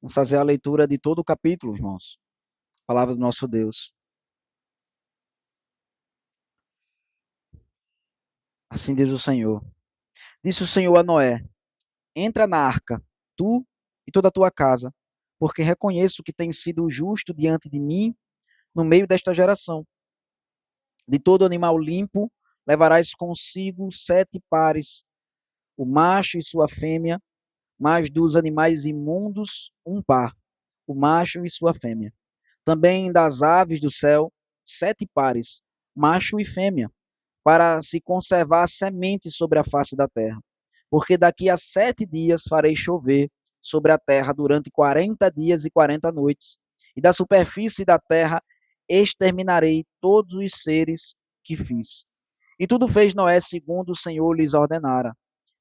Vamos fazer a leitura de todo o capítulo, irmãos. Palavra do nosso Deus. Assim diz o Senhor. Disse o Senhor a Noé: Entra na arca, tu e toda a tua casa, porque reconheço que tens sido justo diante de mim no meio desta geração. De todo animal limpo levarás consigo 7 pares, o macho e sua fêmea, mas dos animais imundos um par, o macho e sua fêmea. Também das aves do céu, 7 pares, macho e fêmea, para se conservar a semente sobre a face da terra. Porque daqui a 7 dias farei chover sobre a terra durante 40 dias e 40 noites, e da superfície da terra exterminarei todos os seres que fiz. E tudo fez Noé segundo o Senhor lhes ordenara.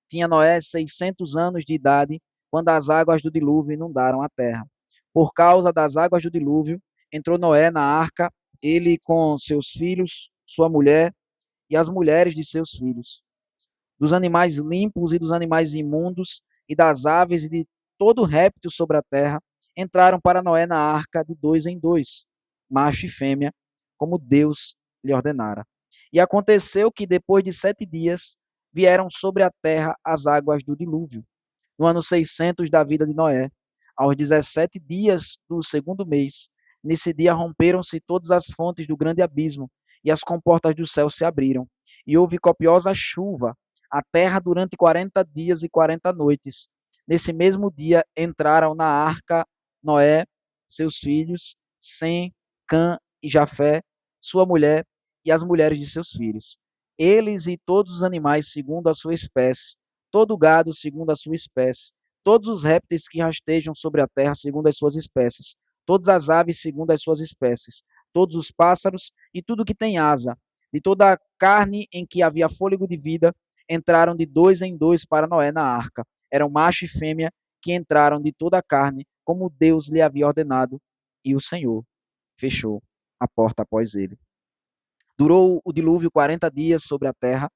Tinha Noé 600 anos de idade quando as águas do dilúvio inundaram a terra. Por causa das águas do dilúvio, entrou Noé na arca, ele com seus filhos, sua mulher e as mulheres de seus filhos. Dos animais limpos e dos animais imundos, e das aves e de todo réptil sobre a terra, entraram para Noé na arca de 2 em 2, macho e fêmea, como Deus lhe ordenara. E aconteceu que depois de 7 dias vieram sobre a terra as águas do dilúvio, no ano 600 da vida de Noé, aos 17 dias do segundo mês. Nesse dia romperam-se todas as fontes do grande abismo, e as comportas do céu se abriram, e houve copiosa chuva, a terra durante 40 dias e 40 noites. Nesse mesmo dia entraram na arca Noé, seus filhos, Sem, Cã e Jafé, sua mulher e as mulheres de seus filhos. Eles e todos os animais segundo a sua espécie, todo o gado segundo a sua espécie, todos os répteis que rastejam sobre a terra segundo as suas espécies, todas as aves segundo as suas espécies, todos os pássaros e tudo que tem asa, de toda a carne em que havia fôlego de vida, entraram de 2 em 2 para Noé na arca. Eram macho e fêmea que entraram de toda a carne, como Deus lhe havia ordenado, e o Senhor fechou a porta após ele. Durou o dilúvio 40 dias sobre a terra,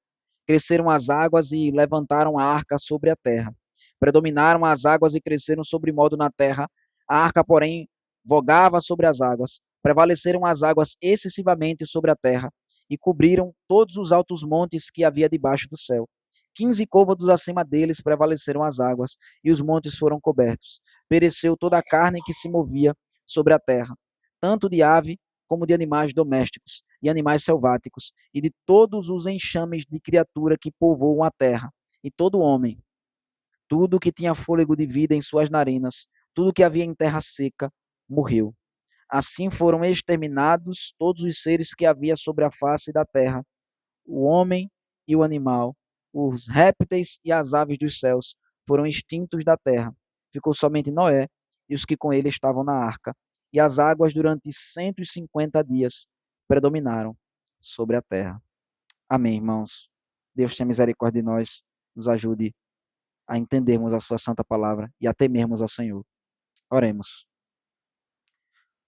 cresceram as águas e levantaram a arca sobre a terra. Predominaram as águas e cresceram sobremodo na terra. A arca, porém, vogava sobre as águas. Prevaleceram as águas excessivamente sobre a terra e cobriram todos os altos montes que havia debaixo do céu. 15 côvados acima deles prevaleceram as águas, e os montes foram cobertos. Pereceu toda a carne que se movia sobre a terra, tanto de ave como de animais domésticos e animais selváticos, e de todos os enxames de criatura que povoam a terra, e todo homem, tudo que tinha fôlego de vida em suas narinas, tudo que havia em terra seca, morreu. Assim foram exterminados todos os seres que havia sobre a face da terra, o homem e o animal, os répteis e as aves dos céus foram extintos da terra. Ficou somente Noé e os que com ele estavam na arca. E as águas durante 150 dias predominaram sobre a terra. Amém, irmãos. Deus tenha misericórdia de nós, nos ajude a entendermos a sua santa palavra e a temermos ao Senhor. Oremos.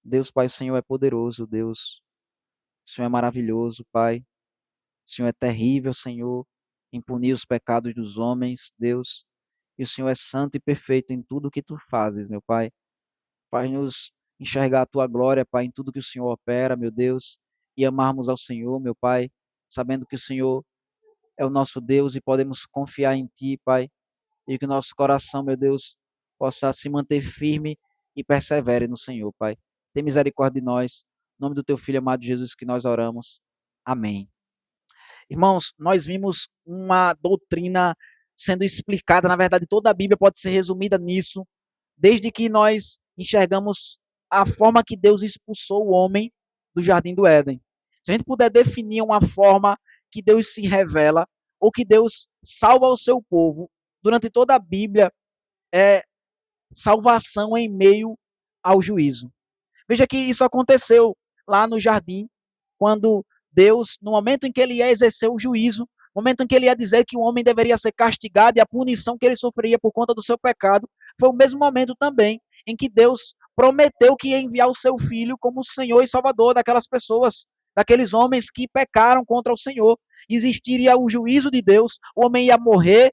Deus Pai, o Senhor é poderoso, Deus. O Senhor é maravilhoso, Pai. O Senhor é terrível, Senhor, em punir os pecados dos homens, Deus. E o Senhor é santo e perfeito em tudo que tu fazes, meu Pai. Faz-nos enxergar a tua glória, Pai, em tudo que o Senhor opera, meu Deus, e amarmos ao Senhor, meu Pai, sabendo que o Senhor é o nosso Deus e podemos confiar em ti, Pai, e que o nosso coração, meu Deus, possa se manter firme e persevere no Senhor, Pai. Tem misericórdia de nós. Em nome do teu Filho amado Jesus que nós oramos. Amém. Irmãos, nós vimos uma doutrina sendo explicada, na verdade, toda a Bíblia pode ser resumida nisso, desde que nós enxergamos a forma que Deus expulsou o homem do jardim do Éden. Se a gente puder definir uma forma que Deus se revela, ou que Deus salva o seu povo, durante toda a Bíblia, é salvação em meio ao juízo. Veja que isso aconteceu lá no jardim, quando Deus, no momento em que ele ia exercer o juízo, no momento em que ele ia dizer que o homem deveria ser castigado e a punição que ele sofreria por conta do seu pecado, foi o mesmo momento também em que Deus prometeu que ia enviar o seu filho como Senhor e Salvador daquelas pessoas, daqueles homens que pecaram contra o Senhor. Existiria o juízo de Deus, o homem ia morrer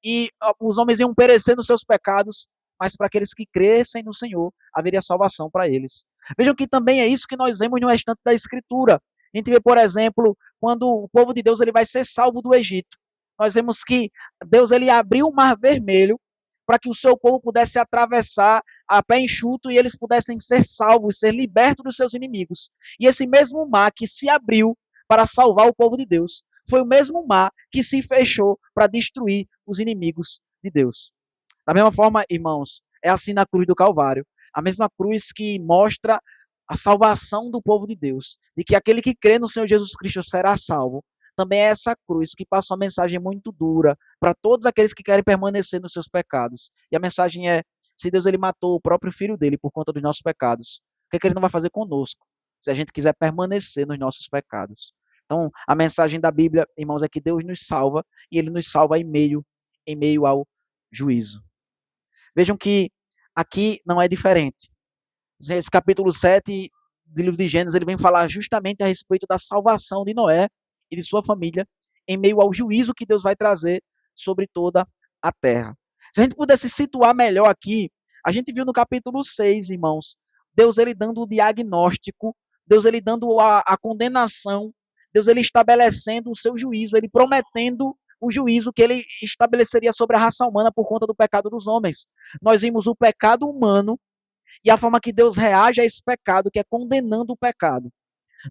e os homens iam perecer nos seus pecados, mas para aqueles que crescem no Senhor, haveria salvação para eles. Vejam que também é isso que nós vemos no restante da Escritura. A gente vê, por exemplo, quando o povo de Deus ele vai ser salvo do Egito. Nós vemos que Deus ele abriu o Mar Vermelho para que o seu povo pudesse atravessar a pé enxuto e eles pudessem ser salvos, ser libertos dos seus inimigos. E esse mesmo mar que se abriu para salvar o povo de Deus, foi o mesmo mar que se fechou para destruir os inimigos de Deus. Da mesma forma, irmãos, é assim na cruz do Calvário. A mesma cruz que mostra a salvação do povo de Deus, de que aquele que crê no Senhor Jesus Cristo será salvo. Também é essa cruz que passa uma mensagem muito dura para todos aqueles que querem permanecer nos seus pecados. E a mensagem é: se Deus ele matou o próprio filho dele por conta dos nossos pecados, o que, é que ele não vai fazer conosco, se a gente quiser permanecer nos nossos pecados? Então, a mensagem da Bíblia, irmãos, é que Deus nos salva e ele nos salva em meio ao juízo. Vejam que aqui não é diferente. Esse capítulo 7 do livro de Gênesis, ele vem falar justamente a respeito da salvação de Noé e de sua família em meio ao juízo que Deus vai trazer sobre toda a terra. Se a gente pudesse situar melhor aqui, a gente viu no capítulo 6, irmãos, Deus ele dando o diagnóstico, Deus ele dando a condenação, Deus ele estabelecendo o seu juízo, ele prometendo o juízo que ele estabeleceria sobre a raça humana por conta do pecado dos homens. Nós vimos o pecado humano e a forma que Deus reage a esse pecado, que é condenando o pecado.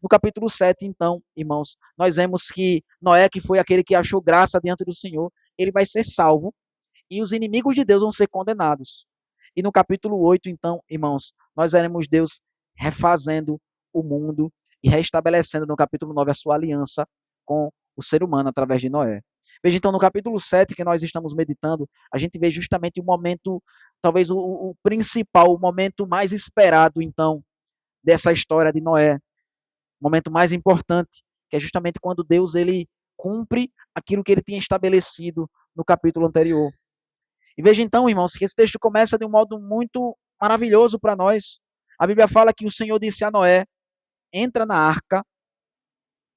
No capítulo 7, então, irmãos, nós vemos que Noé, que foi aquele que achou graça diante do Senhor, ele vai ser salvo e os inimigos de Deus vão ser condenados. E no capítulo 8, então, irmãos, nós veremos Deus refazendo o mundo e restabelecendo no capítulo 9 a sua aliança com o ser humano através de Noé. Veja, então, no capítulo 7 que nós estamos meditando, a gente vê justamente o momento, talvez o principal, o momento mais esperado, então, dessa história de Noé. O momento mais importante, que é justamente quando Deus ele cumpre aquilo que ele tinha estabelecido no capítulo anterior. E veja então, irmãos, que esse texto começa de um modo muito maravilhoso para nós. A Bíblia fala que o Senhor disse a Noé: entra na arca,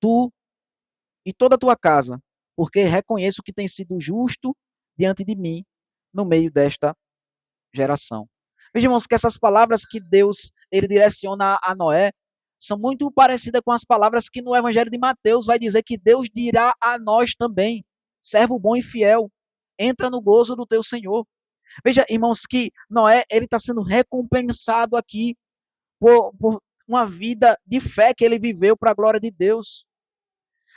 tu e toda a tua casa, porque reconheço que tem sido justo diante de mim no meio desta geração. Veja, irmãos, que essas palavras que Deus ele direciona a Noé são muito parecidas com as palavras que no Evangelho de Mateus vai dizer que Deus dirá a nós também: servo bom e fiel, entra no gozo do teu Senhor. Veja, irmãos, que Noé ele está sendo recompensado aqui por uma vida de fé que ele viveu para a glória de Deus.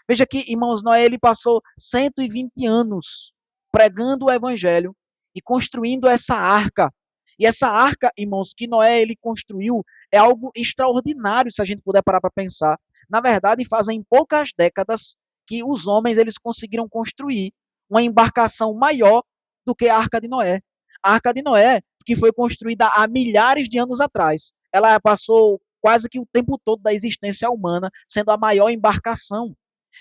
Veja que, irmãos, Noé ele passou 120 anos pregando o evangelho e construindo essa arca. E essa arca, irmãos, que Noé ele construiu é algo extraordinário se a gente puder parar para pensar. Na verdade, fazem poucas décadas que os homens eles conseguiram construir uma embarcação maior do que a Arca de Noé. A Arca de Noé, que foi construída há milhares de anos atrás, ela passou quase que o tempo todo da existência humana sendo a maior embarcação.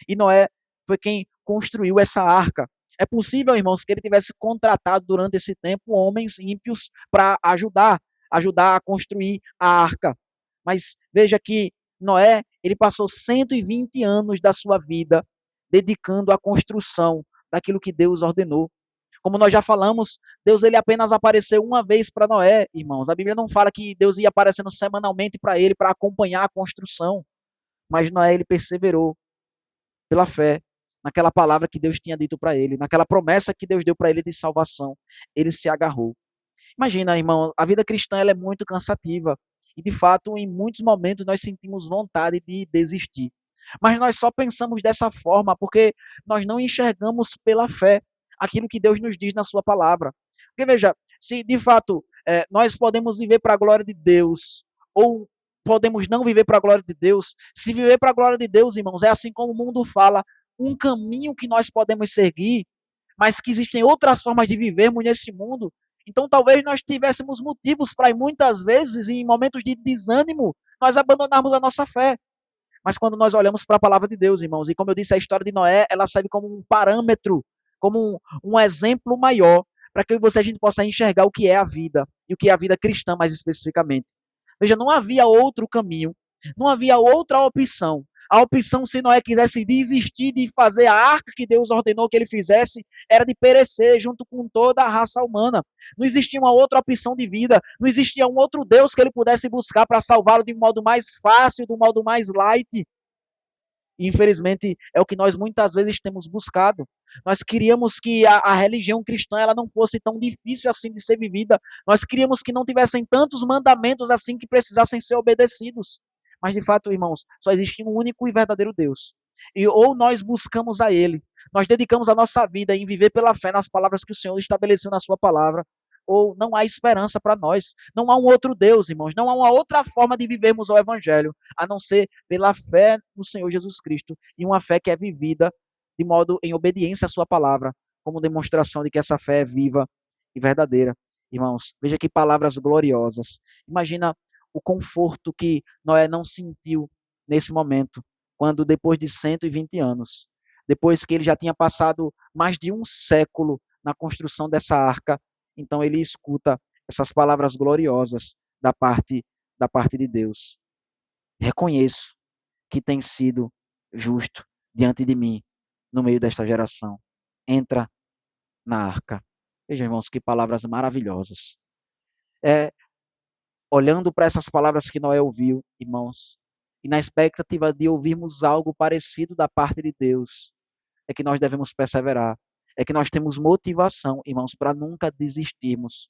E Noé foi quem construiu essa arca. É possível, irmãos, que ele tivesse contratado durante esse tempo homens ímpios para ajudar a construir a arca. Mas veja que Noé, ele passou 120 anos da sua vida dedicando à construção daquilo que Deus ordenou. Como nós já falamos, Deus ele apenas apareceu uma vez para Noé, irmãos. A Bíblia não fala que Deus ia aparecendo semanalmente para ele para acompanhar a construção. Mas Noé ele perseverou pela fé naquela palavra que Deus tinha dito para ele, naquela promessa que Deus deu para ele de salvação. Ele se agarrou. Imagina, irmão, a vida cristã ela é muito cansativa. E, de fato, em muitos momentos nós sentimos vontade de desistir. Mas nós só pensamos dessa forma porque nós não enxergamos pela fé aquilo que Deus nos diz na sua palavra. Porque, veja, se de fato nós podemos viver para a glória de Deus ou podemos não viver para a glória de Deus, se viver para a glória de Deus, irmãos, é assim como o mundo fala, um caminho que nós podemos seguir, mas que existem outras formas de vivermos nesse mundo. Então, talvez nós tivéssemos motivos para, muitas vezes, em momentos de desânimo, nós abandonarmos a nossa fé. Mas quando nós olhamos para a palavra de Deus, irmãos, e como eu disse, a história de Noé, ela serve como um parâmetro, como um exemplo maior, para que eu e você a gente possa enxergar o que é a vida, e o que é a vida cristã, mais especificamente. Veja, não havia outro caminho, não havia outra opção, A opção, se Noé quisesse desistir de fazer a arca que Deus ordenou que ele fizesse, era de perecer junto com toda a raça humana. Não existia uma outra opção de vida, não existia um outro Deus que ele pudesse buscar para salvá-lo de um modo mais fácil, de um modo mais light. E, infelizmente, é o que nós muitas vezes temos buscado. Nós queríamos que a religião cristã ela não fosse tão difícil assim de ser vivida. Nós queríamos que não tivessem tantos mandamentos assim que precisassem ser obedecidos. Mas, de fato, irmãos, só existe um único e verdadeiro Deus. E ou nós buscamos a Ele, nós dedicamos a nossa vida em viver pela fé nas palavras que o Senhor estabeleceu na sua palavra, ou não há esperança para nós. Não há um outro Deus, irmãos. Não há uma outra forma de vivermos o Evangelho, a não ser pela fé no Senhor Jesus Cristo, e uma fé que é vivida de modo em obediência à sua palavra, como demonstração de que essa fé é viva e verdadeira. Irmãos, veja que palavras gloriosas. Imagina o conforto que Noé não sentiu nesse momento, quando depois de 120 anos, depois que ele já tinha passado mais de um século na construção dessa arca, então ele escuta essas palavras gloriosas da parte de Deus. Reconheço que tem sido justo diante de mim no meio desta geração. Entra na arca. Vejam, irmãos, que palavras maravilhosas. Olhando para essas palavras que Noé ouviu, irmãos, e na expectativa de ouvirmos algo parecido da parte de Deus, é que nós devemos perseverar. É que nós temos motivação, irmãos, para nunca desistirmos,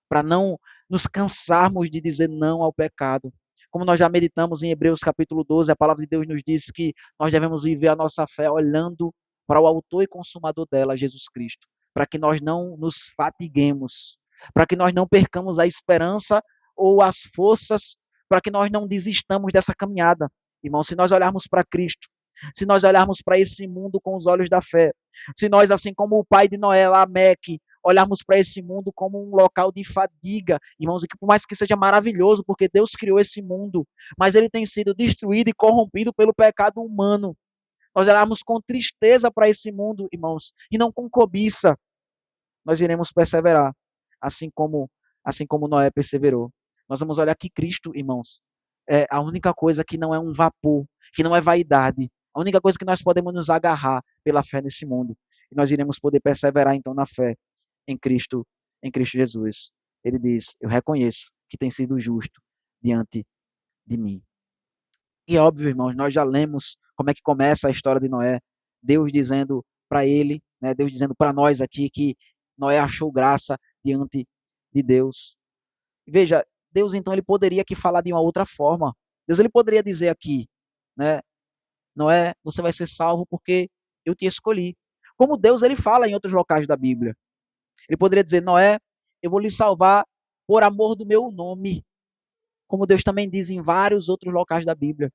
para não nos cansarmos de dizer não ao pecado. Como nós já meditamos em Hebreus capítulo 12, a palavra de Deus nos diz que nós devemos viver a nossa fé olhando para o autor e consumador dela, Jesus Cristo, para que nós não nos fatiguemos, para que nós não percamos a esperança ou as forças, para que nós não desistamos dessa caminhada. Irmão, se nós olharmos para Cristo, se nós olharmos para esse mundo com os olhos da fé, se nós, assim como o pai de Noé, Lameque, olharmos para esse mundo como um local de fadiga, irmãos, e que por mais que seja maravilhoso, porque Deus criou esse mundo, mas ele tem sido destruído e corrompido pelo pecado humano. Nós olharmos com tristeza para esse mundo, irmãos, e não com cobiça, nós iremos perseverar, assim como Noé perseverou. Nós vamos olhar que Cristo, irmãos, é a única coisa que não é um vapor, que não é vaidade, a única coisa que nós podemos nos agarrar pela fé nesse mundo. E nós iremos poder perseverar então na fé em Cristo Jesus. Ele diz: eu reconheço que tem sido justo diante de mim. E óbvio, irmãos, nós já lemos como é que começa a história de Noé. Deus dizendo para ele, né, Deus dizendo para nós aqui que Noé achou graça diante de Deus. Veja, Deus então ele poderia aqui falar de uma outra forma. Deus ele poderia dizer aqui, né, Noé, você vai ser salvo porque eu te escolhi. Como Deus ele fala em outros locais da Bíblia. Ele poderia dizer, Noé, eu vou lhe salvar por amor do meu nome. Como Deus também diz em vários outros locais da Bíblia.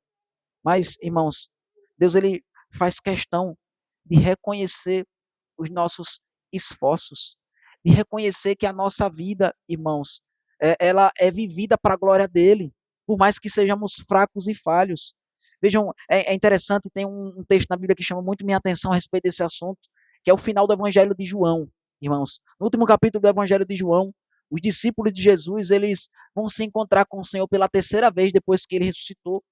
Mas, irmãos, Deus ele faz questão de reconhecer os nossos esforços, de reconhecer que a nossa vida, irmãos, ela é vivida para a glória dele, por mais que sejamos fracos e falhos. Vejam, é interessante, tem um texto na Bíblia que chama muito minha atenção a respeito desse assunto, que é o final do Evangelho de João, irmãos. No último capítulo do Evangelho de João, os discípulos de Jesus, eles vão se encontrar com o Senhor pela terceira vez depois que ele ressuscitou.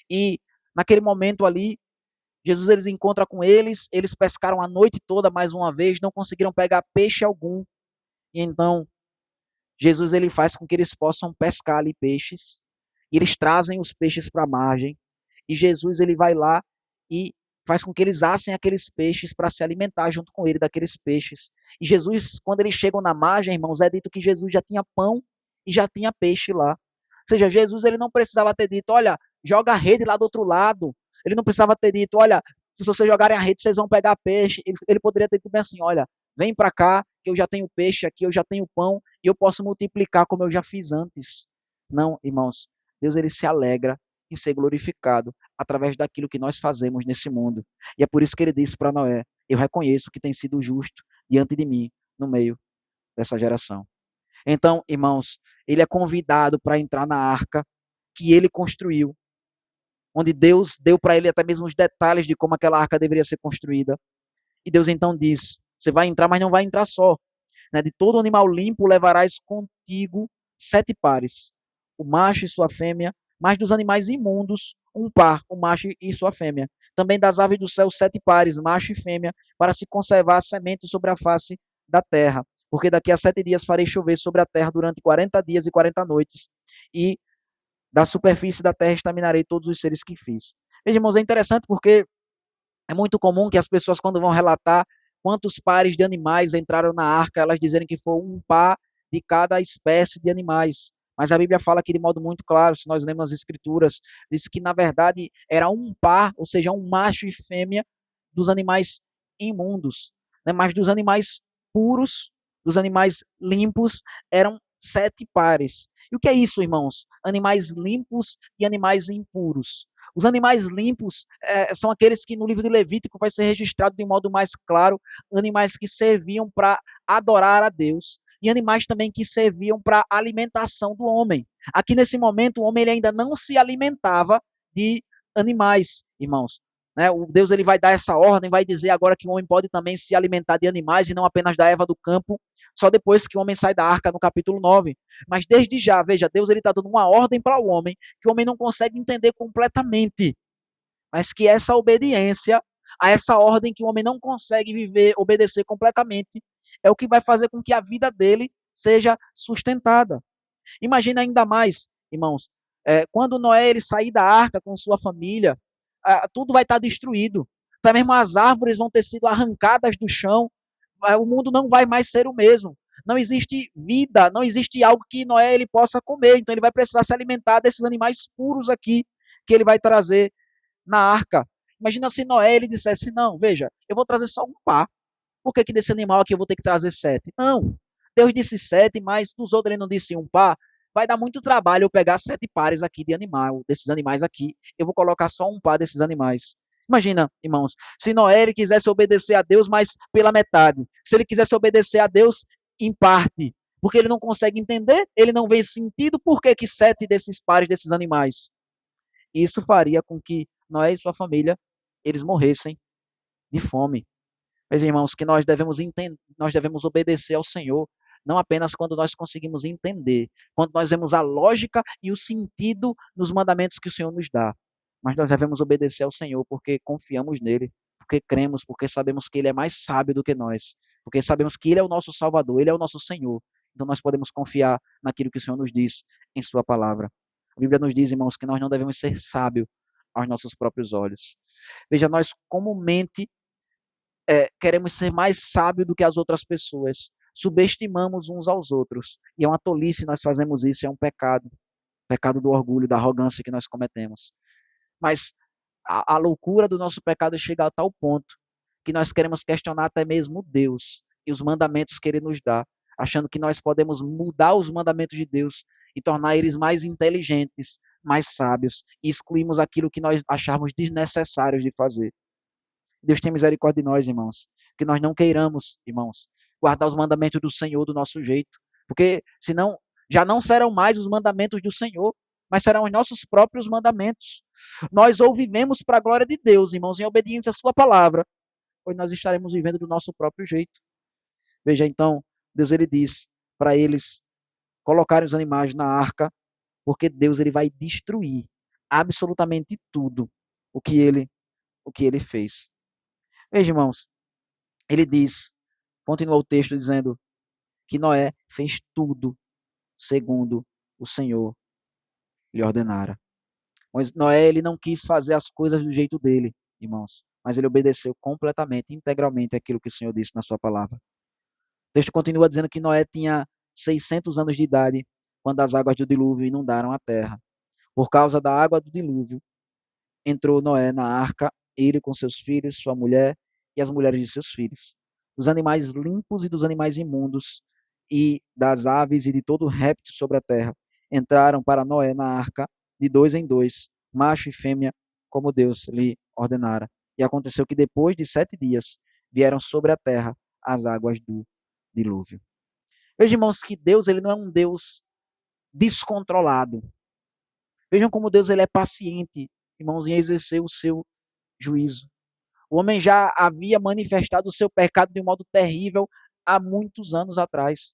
E naquele momento ali, Jesus eles encontra com eles pescaram a noite toda mais uma vez, não conseguiram pegar peixe algum. E então, Jesus ele faz com que eles possam pescar ali peixes. E eles trazem os peixes para a margem. E Jesus ele vai lá e faz com que eles assem aqueles peixes para se alimentar junto com ele daqueles peixes. E Jesus, quando eles chegam na margem, irmãos, é dito que Jesus já tinha pão e já tinha peixe lá. Ou seja, Jesus ele não precisava ter dito, olha, joga a rede lá do outro lado. Ele não precisava ter dito, olha, se vocês jogarem a rede, vocês vão pegar peixe. Ele poderia ter dito bem assim, olha, vem para cá, que eu já tenho peixe aqui, eu já tenho pão, e eu posso multiplicar como eu já fiz antes. Não, irmãos, Deus ele se alegra em ser glorificado através daquilo que nós fazemos nesse mundo. E é por isso que ele disse para Noé, eu reconheço que tem sido justo diante de mim, no meio dessa geração. Então, irmãos, ele é convidado para entrar na arca que ele construiu, onde Deus deu para ele até mesmo os detalhes de como aquela arca deveria ser construída. E Deus então diz, você vai entrar, mas não vai entrar só. Né? De todo animal limpo levarás contigo 7 pares, o macho e sua fêmea, mas dos animais imundos, um par, o macho e sua fêmea. Também das aves do céu, 7 pares, macho e fêmea, para se conservar a semente sobre a face da terra. Porque daqui a 7 dias farei chover sobre a terra durante 40 dias e 40 noites, e da superfície da terra exterminarei todos os seres que fiz. Veja, irmãos, é interessante porque é muito comum que as pessoas, quando vão relatar quantos pares de animais entraram na arca, elas dizerem que foi um par de cada espécie de animais. Mas a Bíblia fala aqui de modo muito claro, se nós lemos as Escrituras, diz que na verdade era um par, ou seja, um macho e fêmea dos animais imundos, né? Mas dos animais puros, dos animais limpos, eram 7 pares. E o que é isso, irmãos? Animais limpos e animais impuros. Os animais limpos são aqueles que no livro de Levítico vai ser registrado de modo mais claro, animais que serviam para adorar a Deus e animais também que serviam para alimentação do homem. Aqui nesse momento o homem ele ainda não se alimentava de animais, irmãos. Né? O Deus ele vai dar essa ordem, vai dizer agora que o homem pode também se alimentar de animais e não apenas da erva do campo, só depois que o homem sai da arca no capítulo 9. Mas desde já, veja, Deus ele está dando uma ordem para o homem que o homem não consegue entender completamente, mas que essa obediência a essa ordem que o homem não consegue viver, obedecer completamente, é o que vai fazer com que a vida dele seja sustentada. Imagina ainda mais, irmãos, quando Noé ele sair da arca com sua família, tudo vai estar destruído. Até mesmo as árvores vão ter sido arrancadas do chão, o mundo não vai mais ser o mesmo. Não existe vida, não existe algo que Noé ele possa comer, então ele vai precisar se alimentar desses animais puros aqui que ele vai trazer na arca. Imagina se Noé ele dissesse: não, veja, eu vou trazer só um par. Por que, que desse animal aqui eu vou ter que trazer 7? Não. Deus disse 7, mas dos outros ele não disse um par. Vai dar muito trabalho eu pegar 7 pares aqui de animal, desses animais aqui. Eu vou colocar só um par desses animais. Imagina, irmãos, se Noé ele quisesse obedecer a Deus, mas pela metade. Se ele quisesse obedecer a Deus em parte, porque ele não consegue entender, ele não vê sentido, por que, que 7 desses pares desses animais? Isso faria com que Noé e sua família eles morressem de fome. Meus irmãos, que nós devemos entender, nós devemos obedecer ao Senhor, não apenas quando nós conseguimos entender, quando nós vemos a lógica e o sentido nos mandamentos que o Senhor nos dá, mas nós devemos obedecer ao Senhor porque confiamos nele, porque cremos, porque sabemos que ele é mais sábio do que nós, porque sabemos que ele é o nosso Salvador, ele é o nosso Senhor. Então nós podemos confiar naquilo que o Senhor nos diz em sua palavra. A Bíblia nos diz, irmãos, que nós não devemos ser sábios aos nossos próprios olhos. Veja, nós comumente queremos ser mais sábios do que as outras pessoas. Subestimamos uns aos outros. E é uma tolice nós fazemos isso, é um pecado. Pecado do orgulho, da arrogância que nós cometemos. Mas a loucura do nosso pecado chega a tal ponto que nós queremos questionar até mesmo Deus e os mandamentos que ele nos dá, achando que nós podemos mudar os mandamentos de Deus e tornar eles mais inteligentes, mais sábios, e excluímos aquilo que nós acharmos desnecessários de fazer. Deus tem misericórdia de nós, irmãos. Que nós não queiramos, irmãos, guardar os mandamentos do Senhor do nosso jeito. Porque senão já não serão mais os mandamentos do Senhor, mas serão os nossos próprios mandamentos. Nós ou vivemos para a glória de Deus, irmãos, em obediência à sua palavra, ou nós estaremos vivendo do nosso próprio jeito. Veja então, Deus ele diz para eles colocarem os animais na arca, porque Deus ele vai destruir absolutamente tudo o que ele fez. Veja, irmãos, ele diz, continua o texto dizendo que Noé fez tudo segundo o Senhor lhe ordenara. Mas Noé ele não quis fazer as coisas do jeito dele, irmãos, mas ele obedeceu completamente, integralmente aquilo que o Senhor disse na sua palavra. O texto continua dizendo que Noé tinha 600 anos de idade quando as águas do dilúvio inundaram a terra. Por causa da água do dilúvio, entrou Noé na arca, ele com seus filhos, sua mulher e as mulheres de seus filhos. Dos animais limpos e dos animais imundos, e das aves e de todo réptil sobre a terra, entraram para Noé na arca, de 2 em 2, macho e fêmea, como Deus lhe ordenara. E aconteceu que depois de 7 dias, vieram sobre a terra as águas do dilúvio. Vejam, irmãos, que Deus ele não é um Deus descontrolado. Vejam como Deus ele é paciente, irmãos, em exercer o seu juízo. O homem já havia manifestado o seu pecado de um modo terrível há muitos anos atrás.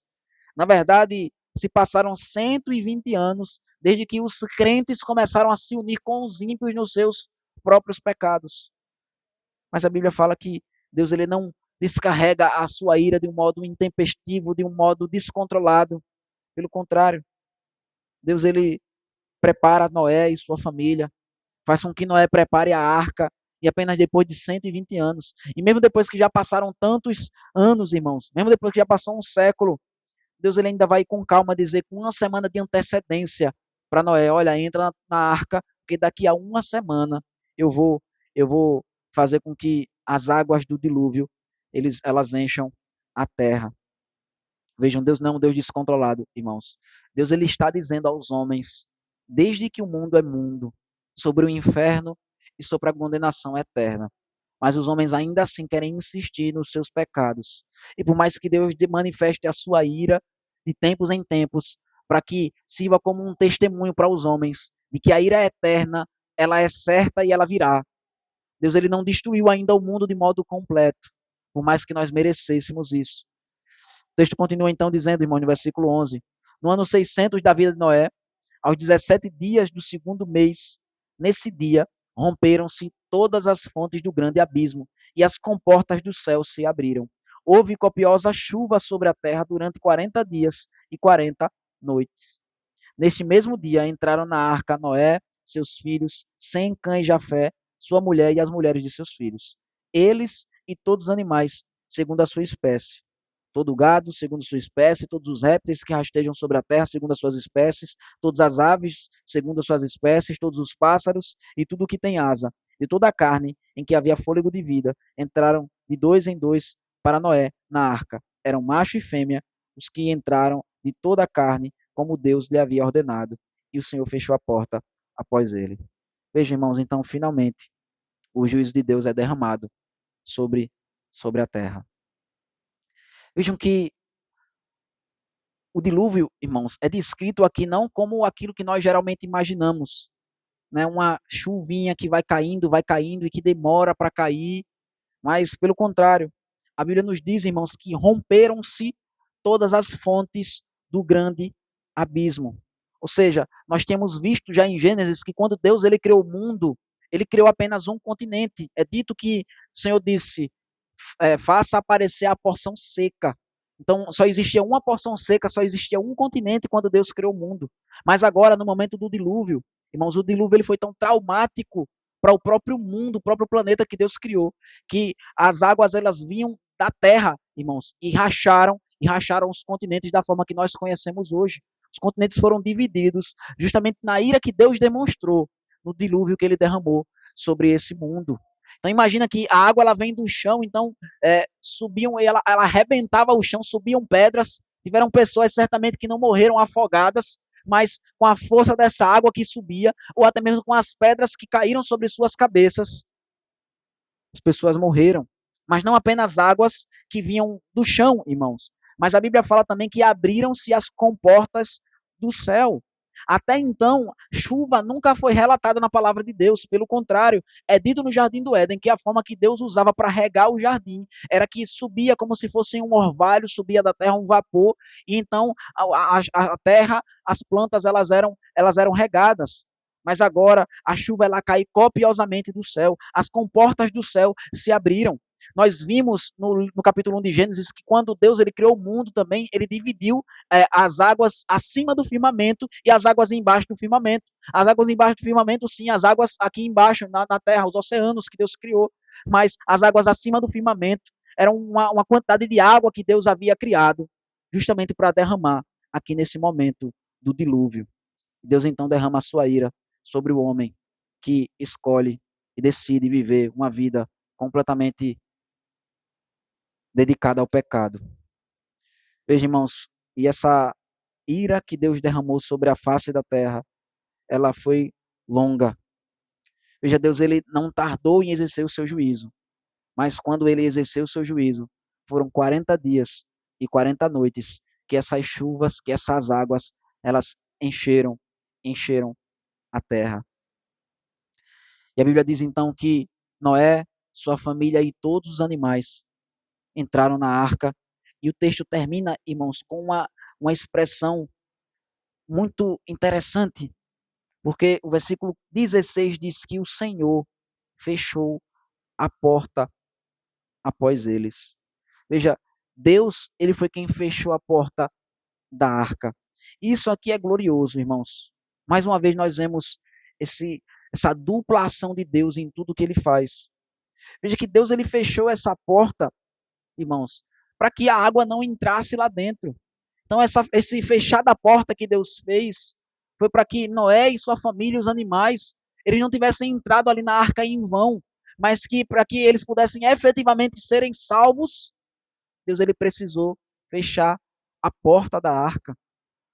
Na verdade, Se passaram 120 anos desde que os crentes começaram a se unir com os ímpios nos seus próprios pecados. Mas a Bíblia fala que Deus ele não descarrega a sua ira de um modo intempestivo, de um modo descontrolado. Pelo contrário, Deus ele prepara Noé e sua família, faz com que Noé prepare a arca, e apenas depois de 120 anos. E mesmo depois que já passaram tantos anos, irmãos, mesmo depois que já passou um século, Deus ele ainda vai com calma dizer com uma semana de antecedência para Noé, olha, entra na arca, porque daqui a uma semana eu vou fazer com que as águas do dilúvio elas encham a terra. Vejam, Deus não é um Deus descontrolado, irmãos. Deus ele está dizendo aos homens, desde que o mundo é mundo, sobre o inferno e sobre a condenação eterna. Mas os homens ainda assim querem insistir nos seus pecados. E por mais que Deus manifeste a sua ira de tempos em tempos, para que sirva como um testemunho para os homens de que a ira é eterna, ela é certa e ela virá. Deus ele não destruiu ainda o mundo de modo completo, por mais que nós merecêssemos isso. O texto continua então dizendo, irmão, no versículo 11: no ano 600 da vida de Noé, aos 17 dias do segundo mês, nesse dia, romperam-se todas as fontes do grande abismo, e as comportas do céu se abriram. Houve copiosa chuva sobre a terra durante 40 dias e 40 noites. Neste mesmo dia entraram na arca Noé, seus filhos, Sem, Cã e Jafé, sua mulher e as mulheres de seus filhos. Eles e todos os animais, segundo a sua espécie, todo o gado, segundo sua espécie, todos os répteis que rastejam sobre a terra, segundo as suas espécies, todas as aves, segundo as suas espécies, todos os pássaros e tudo o que tem asa, de toda a carne em que havia fôlego de vida, entraram de dois em dois para Noé na arca. Eram macho e fêmea os que entraram de toda a carne, como Deus lhe havia ordenado. E o Senhor fechou a porta após ele. Veja, irmãos, então, finalmente, o juízo de Deus é derramado sobre a terra. Vejam que o dilúvio, irmãos, é descrito aqui não como aquilo que nós geralmente imaginamos, né? Uma chuvinha que vai caindo e que demora para cair, mas pelo contrário, a Bíblia nos diz, irmãos, que romperam-se todas as fontes do grande abismo. Ou seja, nós temos visto já em Gênesis que quando Deus ele criou o mundo, ele criou apenas um continente. É dito que o Senhor disse, faça aparecer a porção seca. Então, só existia uma porção seca, só existia um continente quando Deus criou o mundo. Mas agora, no momento do dilúvio, irmãos, o dilúvio ele foi tão traumático para o próprio mundo, o próprio planeta que Deus criou, que as águas elas vinham da terra, irmãos, e racharam os continentes da forma que nós conhecemos hoje. Os continentes foram divididos justamente na ira que Deus demonstrou no dilúvio que ele derramou sobre esse mundo. Então imagina que a água ela vem do chão, então subiam, ela arrebentava o chão, subiam pedras. Tiveram pessoas certamente que não morreram afogadas, mas com a força dessa água que subia, ou até mesmo com as pedras que caíram sobre suas cabeças, as pessoas morreram. Mas não apenas águas que vinham do chão, irmãos, mas a Bíblia fala também que abriram-se as comportas do céu. Até então, chuva nunca foi relatada na palavra de Deus. Pelo contrário, é dito no Jardim do Éden que a forma que Deus usava para regar o jardim era que subia como se fosse um orvalho, subia da terra um vapor, e então a terra, as plantas, elas eram regadas. Mas agora a chuva ela cai copiosamente do céu, as comportas do céu se abriram. Nós vimos no capítulo 1 de Gênesis que quando Deus ele criou o mundo também, ele dividiu as águas acima do firmamento e as águas embaixo do firmamento. As águas embaixo do firmamento, sim, as águas aqui embaixo, na terra, os oceanos que Deus criou. Mas as águas acima do firmamento eram uma quantidade de água que Deus havia criado, justamente para derramar aqui nesse momento do dilúvio. Deus então derrama a sua ira sobre o homem que escolhe e decide viver uma vida completamente dedicada ao pecado. Veja, irmãos, e essa ira que Deus derramou sobre a face da terra, ela foi longa. Veja, Deus ele não tardou em exercer o seu juízo, mas quando ele exerceu o seu juízo, foram 40 dias e 40 noites que essas chuvas, que essas águas, elas encheram a terra. E a Bíblia diz então que Noé, sua família e todos os animais entraram na arca. E o texto termina, irmãos, com uma expressão muito interessante, porque o versículo 16 diz que o Senhor fechou a porta após eles. Veja, Deus, ele foi quem fechou a porta da arca. Isso aqui é glorioso, irmãos. Mais uma vez nós vemos essa dupla ação de Deus em tudo que ele faz. Veja que Deus ele fechou essa porta, irmãos, para que a água não entrasse lá dentro. Então esse fechar da porta que Deus fez foi para que Noé e sua família, os animais, eles não tivessem entrado ali na arca em vão, mas que para que eles pudessem efetivamente serem salvos, Deus ele precisou fechar a porta da arca.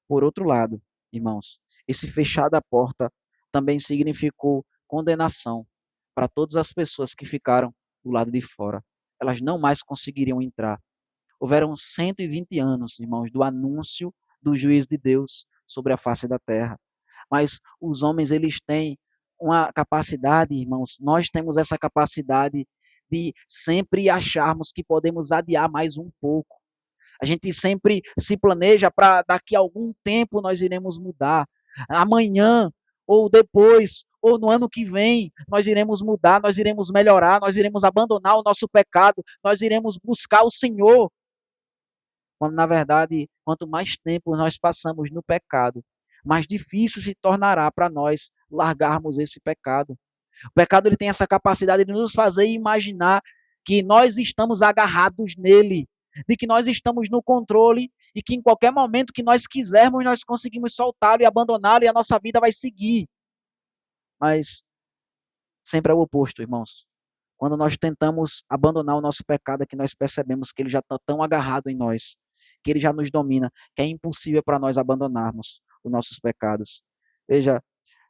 Por outro lado, irmãos, esse fechar da porta também significou condenação para todas as pessoas que ficaram do lado de fora. Elas não mais conseguiriam entrar. Houveram 120 anos, irmãos, do anúncio do juízo de Deus sobre a face da terra. Mas os homens, eles têm uma capacidade, irmãos, nós temos essa capacidade de sempre acharmos que podemos adiar mais um pouco. A gente sempre se planeja para daqui a algum tempo nós iremos mudar. Amanhã, ou depois, ou no ano que vem, nós iremos mudar, nós iremos melhorar, nós iremos abandonar o nosso pecado, nós iremos buscar o Senhor. Quando, na verdade, quanto mais tempo nós passamos no pecado, mais difícil se tornará para nós largarmos esse pecado. O pecado ele tem essa capacidade de nos fazer imaginar que nós estamos agarrados nele, de que nós estamos no controle e que em qualquer momento que nós quisermos, nós conseguimos soltá-lo e abandoná-lo e a nossa vida vai seguir. Mas sempre é o oposto, irmãos. Quando nós tentamos abandonar o nosso pecado, é que nós percebemos que ele já está tão agarrado em nós, que ele já nos domina, que é impossível para nós abandonarmos os nossos pecados. Veja,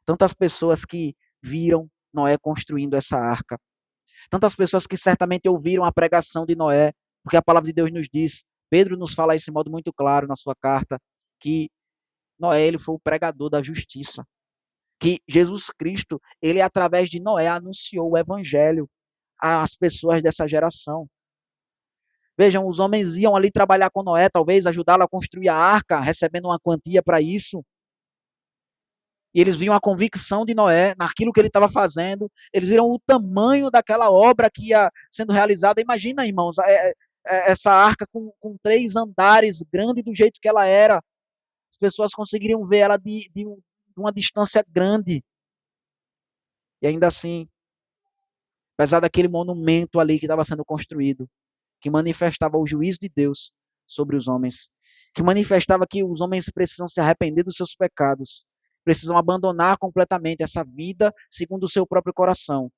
tantas pessoas que viram Noé construindo essa arca, tantas pessoas que certamente ouviram a pregação de Noé, porque a palavra de Deus nos diz, Pedro nos fala isso de modo muito claro na sua carta, que Noé ele foi o pregador da justiça, que Jesus Cristo, ele através de Noé anunciou o evangelho às pessoas dessa geração. Vejam, os homens iam ali trabalhar com Noé, talvez ajudá-lo a construir a arca, recebendo uma quantia para isso. E eles viam a convicção de Noé naquilo que ele estava fazendo, eles viram o tamanho daquela obra que ia sendo realizada. Imagina, irmãos, essa arca com 3 andares, grande do jeito que ela era. As pessoas conseguiriam ver ela de uma distância grande. E ainda assim, apesar daquele monumento ali que estava sendo construído, que manifestava o juízo de Deus sobre os homens, que manifestava que os homens precisam se arrepender dos seus pecados, precisam abandonar completamente essa vida segundo o seu próprio coração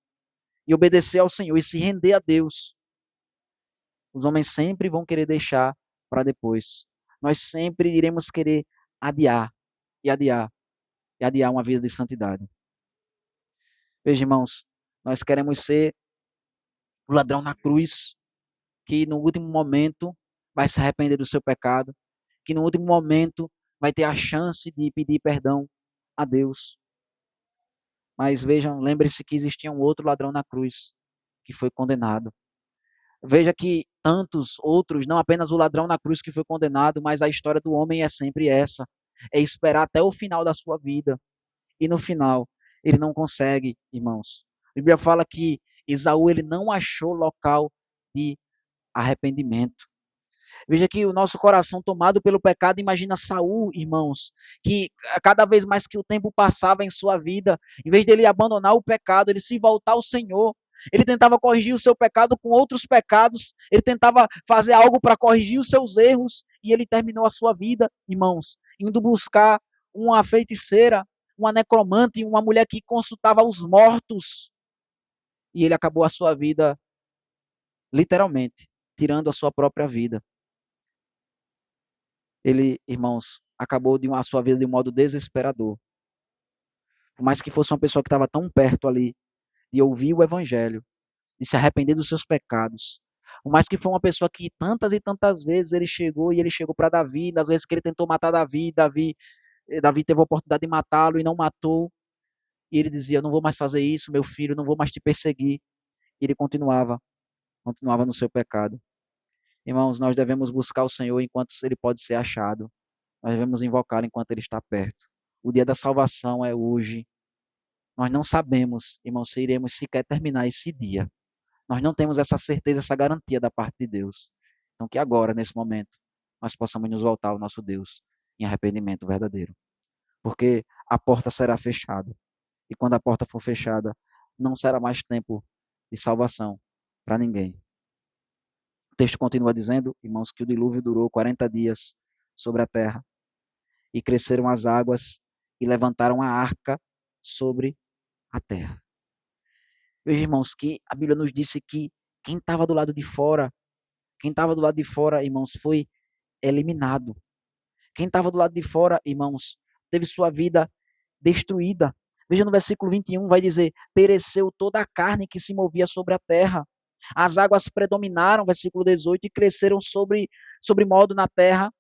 e obedecer ao Senhor e se render a Deus. Os homens sempre vão querer deixar para depois. Nós sempre iremos querer adiar e adiar e adiar uma vida de santidade. Veja, irmãos, nós queremos ser o ladrão na cruz, que no último momento vai se arrepender do seu pecado, que no último momento vai ter a chance de pedir perdão a Deus. Mas vejam, lembre-se que existia um outro ladrão na cruz que foi condenado. Veja que tantos outros, não apenas o ladrão na cruz que foi condenado, mas a história do homem é sempre essa: é esperar até o final da sua vida. E no final, ele não consegue, irmãos. A Bíblia fala que Esaú ele não achou local de arrependimento. Veja que o nosso coração tomado pelo pecado, imagina Saul, irmãos, que cada vez mais que o tempo passava em sua vida, em vez dele abandonar o pecado, ele se voltar ao Senhor, ele tentava corrigir o seu pecado com outros pecados, ele tentava fazer algo para corrigir os seus erros, e ele terminou a sua vida, irmãos, indo buscar uma feiticeira, uma necromante, uma mulher que consultava os mortos, e ele acabou a sua vida, literalmente, tirando a sua própria vida. Ele, irmãos, acabou a sua vida de um modo desesperador. Por mais que fosse uma pessoa que estava tão perto ali de ouvir o evangelho, de se arrepender dos seus pecados. Por mais que foi uma pessoa que tantas e tantas vezes ele chegou e ele chegou para Davi, das vezes que ele tentou matar Davi teve a oportunidade de matá-lo e não matou. E ele dizia: "Não vou mais fazer isso, meu filho, não vou mais te perseguir." E ele continuava no seu pecado. Irmãos, nós devemos buscar o Senhor enquanto ele pode ser achado. nós devemos invocar enquanto Ele está perto. O dia da salvação é hoje. Nós não sabemos, irmãos, se iremos sequer terminar esse dia. Nós não temos essa certeza, essa garantia da parte de Deus. Então, que agora, nesse momento, nós possamos nos voltar ao nosso Deus em arrependimento verdadeiro. Porque a porta será fechada. E quando a porta for fechada, não será mais tempo de salvação para ninguém. O texto continua dizendo, irmãos, que o dilúvio durou 40 dias sobre a terra. E cresceram as águas e levantaram a arca sobre a terra. Veja, irmãos, que a Bíblia nos disse que quem estava do lado de fora, irmãos, foi eliminado. Quem estava do lado de fora, irmãos, teve sua vida destruída. Veja no versículo 21, vai dizer, pereceu toda a carne que se movia sobre a terra. As águas predominaram, versículo 18, e cresceram sobre modo na terra.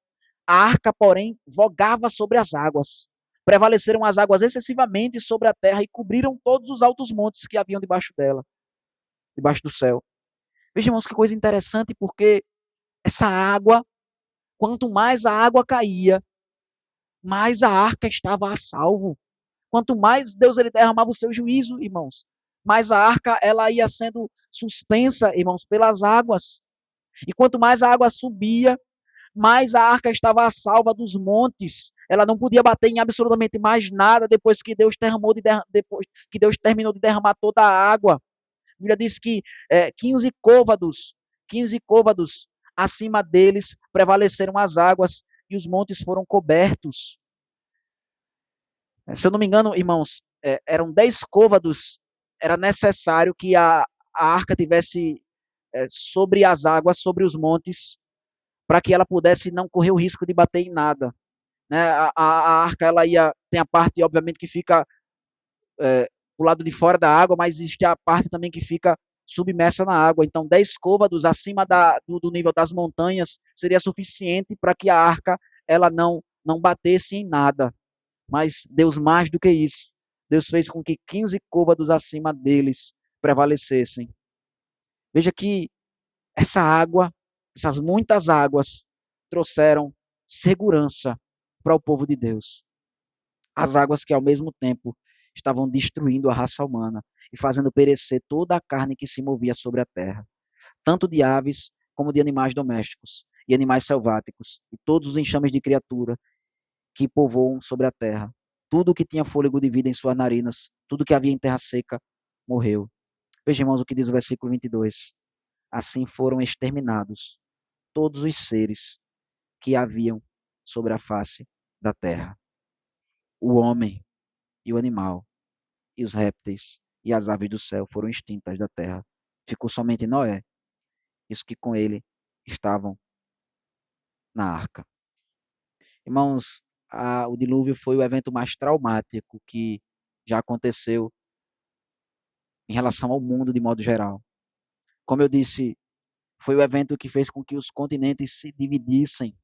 A arca, porém, vogava sobre as águas. Prevaleceram as águas excessivamente sobre a terra e cobriram todos os altos montes que haviam debaixo dela, debaixo do céu. Veja, irmãos, que coisa interessante, porque essa água, quanto mais a água caía, mais a arca estava a salvo. Quanto mais Deus ele derramava o seu juízo, irmãos, mais a arca ela ia sendo suspensa, irmãos, pelas águas. E quanto mais a água subia, mais a arca estava a salva dos montes. Ela não podia bater em absolutamente mais nada depois que Deus depois que Deus terminou de derramar toda a água. A Bíblia diz que 15 côvados acima deles prevaleceram as águas e os montes foram cobertos. Se eu não me engano, irmãos, eram 10 côvados, era necessário que a arca tivesse sobre as águas, sobre os montes, para que ela pudesse não correr o risco de bater em nada. Né? A arca, ela tem a parte, obviamente, que fica do lado de fora da água, mas existe a parte também que fica submersa na água. Então, 10 côvados acima do nível das montanhas seria suficiente para que a arca ela não batesse em nada. Mas Deus, mais do que isso, Deus fez com que 15 côvados acima deles prevalecessem. Veja que essa água, essas muitas águas, trouxeram segurança para o povo de Deus. As águas que, ao mesmo tempo, estavam destruindo a raça humana e fazendo perecer toda a carne que se movia sobre a terra, tanto de aves como de animais domésticos e animais selváticos, e todos os enxames de criatura que povoam sobre a terra. Tudo que tinha fôlego de vida em suas narinas, tudo que havia em terra seca, morreu. Veja, irmãos, o que diz o versículo 22. Assim foram exterminados todos os seres que haviam sobre a face da terra. O homem e o animal, e os répteis e as aves do céu foram extintas da terra. Ficou somente Noé, e os que com ele estavam na arca. Irmãos, o dilúvio foi o evento mais traumático que já aconteceu em relação ao mundo de modo geral. Como eu disse, foi o evento que fez com que os continentes se dividissem,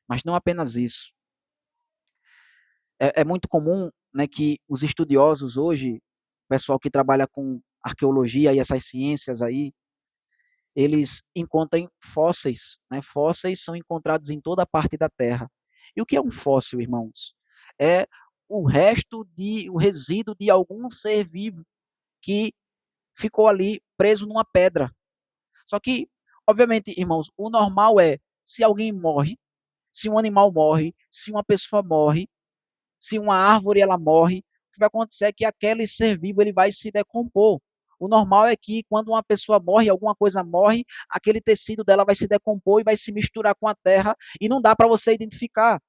mas não apenas isso. É muito comum, né, que os estudiosos hoje, o pessoal que trabalha com arqueologia e essas ciências aí, eles encontrem fósseis, né? Fósseis são encontrados em toda a parte da Terra. E o que é um fóssil, irmãos? É o resíduo de algum ser vivo que ficou ali preso numa pedra. Só que, obviamente, irmãos, o normal é, se alguém morre, se um animal morre, se uma pessoa morre, se uma árvore ela morre, o que vai acontecer é que aquele ser vivo ele vai se decompor. O normal é que quando uma pessoa morre, alguma coisa morre, aquele tecido dela vai se decompor e vai se misturar com a terra e não dá para você identificar.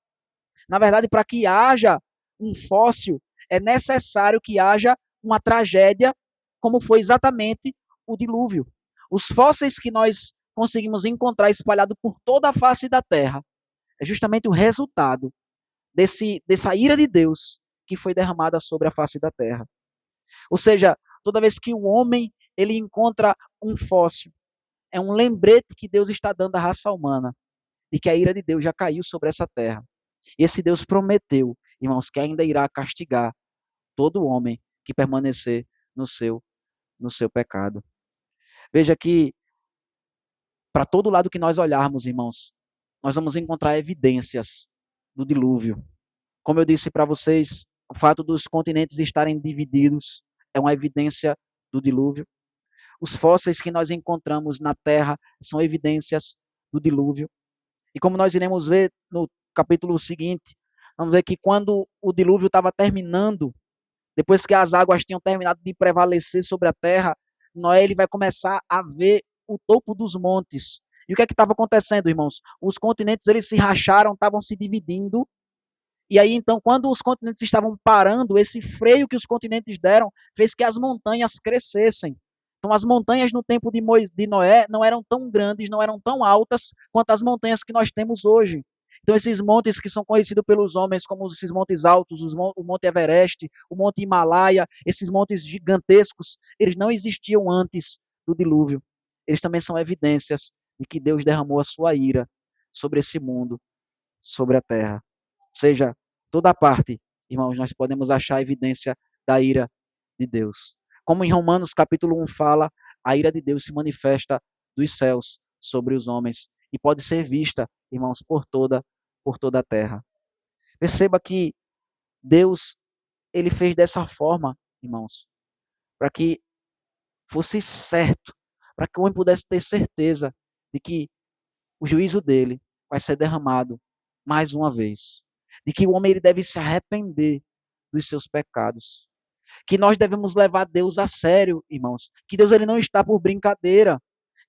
Na verdade, para que haja um fóssil, é necessário que haja uma tragédia, como foi exatamente o dilúvio. Os fósseis que nós conseguimos encontrar espalhados por toda a face da terra é justamente o resultado dessa ira de Deus que foi derramada sobre a face da terra. Ou seja, toda vez que o homem ele encontra um fóssil, é um lembrete que Deus está dando à raça humana de que a ira de Deus já caiu sobre essa terra. E esse Deus prometeu, irmãos, que ainda irá castigar todo homem que permanecer no seu pecado. Veja que para todo lado que nós olharmos, irmãos, nós vamos encontrar evidências do dilúvio. Como eu disse para vocês, o fato dos continentes estarem divididos é uma evidência do dilúvio. Os fósseis que nós encontramos na Terra são evidências do dilúvio. E como nós iremos ver no capítulo seguinte, vamos ver que quando o dilúvio estava terminando, depois que as águas tinham terminado de prevalecer sobre a terra, Noé ele vai começar a ver o topo dos montes. E o que é que estava acontecendo, irmãos? Os continentes eles se racharam, estavam se dividindo. E aí, então, quando os continentes estavam parando, esse freio que os continentes deram fez que as montanhas crescessem. Então, as montanhas no tempo de Noé não eram tão grandes, não eram tão altas quanto as montanhas que nós temos hoje. Então, esses montes que são conhecidos pelos homens como esses montes altos, o Monte Everest, o Monte Himalaia, esses montes gigantescos, eles não existiam antes do dilúvio. Eles também são evidências de que Deus derramou a sua ira sobre esse mundo, sobre a terra. Seja, toda parte, irmãos, nós podemos achar evidência da ira de Deus. Como em Romanos capítulo 1 fala, a ira de Deus se manifesta dos céus sobre os homens e pode ser vista, irmãos, por toda a terra. Perceba que Deus, ele fez dessa forma, irmãos, para que fosse certo, para que o homem pudesse ter certeza de que o juízo dele vai ser derramado mais uma vez. De que o homem ele deve se arrepender dos seus pecados. Que nós devemos levar Deus a sério, irmãos. Que Deus ele não está por brincadeira.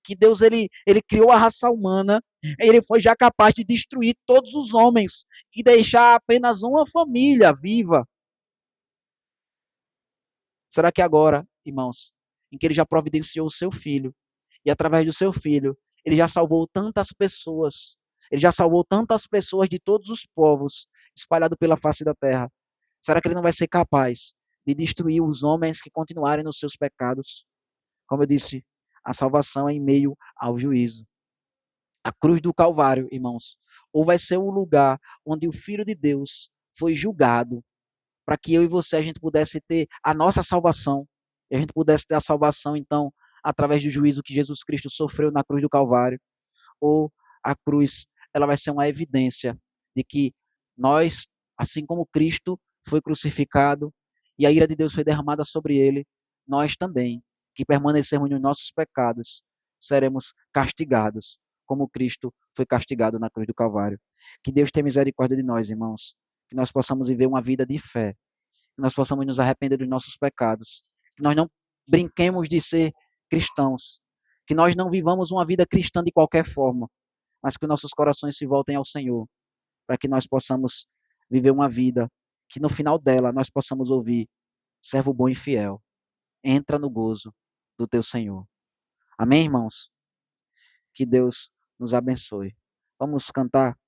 Que Deus ele criou a raça humana, ele foi já capaz de destruir todos os homens e deixar apenas uma família viva. Será que agora, irmãos, em que ele já providenciou o seu filho, e através do seu filho, ele já salvou tantas pessoas, ele já salvou tantas pessoas de todos os povos espalhados pela face da terra. Será que ele não vai ser capaz de destruir os homens que continuarem nos seus pecados? Como eu disse, a salvação é em meio ao juízo. A cruz do Calvário, irmãos, ou vai ser o lugar onde o Filho de Deus foi julgado para que eu e você a gente pudesse ter a nossa salvação, e a gente pudesse ter a salvação, então, através do juízo que Jesus Cristo sofreu na cruz do Calvário, ou a cruz, ela vai ser uma evidência de que nós, assim como Cristo foi crucificado e a ira de Deus foi derramada sobre ele, nós também, que permanecemos nos nossos pecados, seremos castigados, como Cristo foi castigado na cruz do Calvário. Que Deus tenha misericórdia de nós, irmãos, que nós possamos viver uma vida de fé, que nós possamos nos arrepender dos nossos pecados, que nós não brinquemos de ser cristãos, que nós não vivamos uma vida cristã de qualquer forma, mas que nossos corações se voltem ao Senhor, para que nós possamos viver uma vida que no final dela nós possamos ouvir: servo bom e fiel, entra no gozo do teu Senhor. Amém, irmãos? Que Deus nos abençoe. Vamos cantar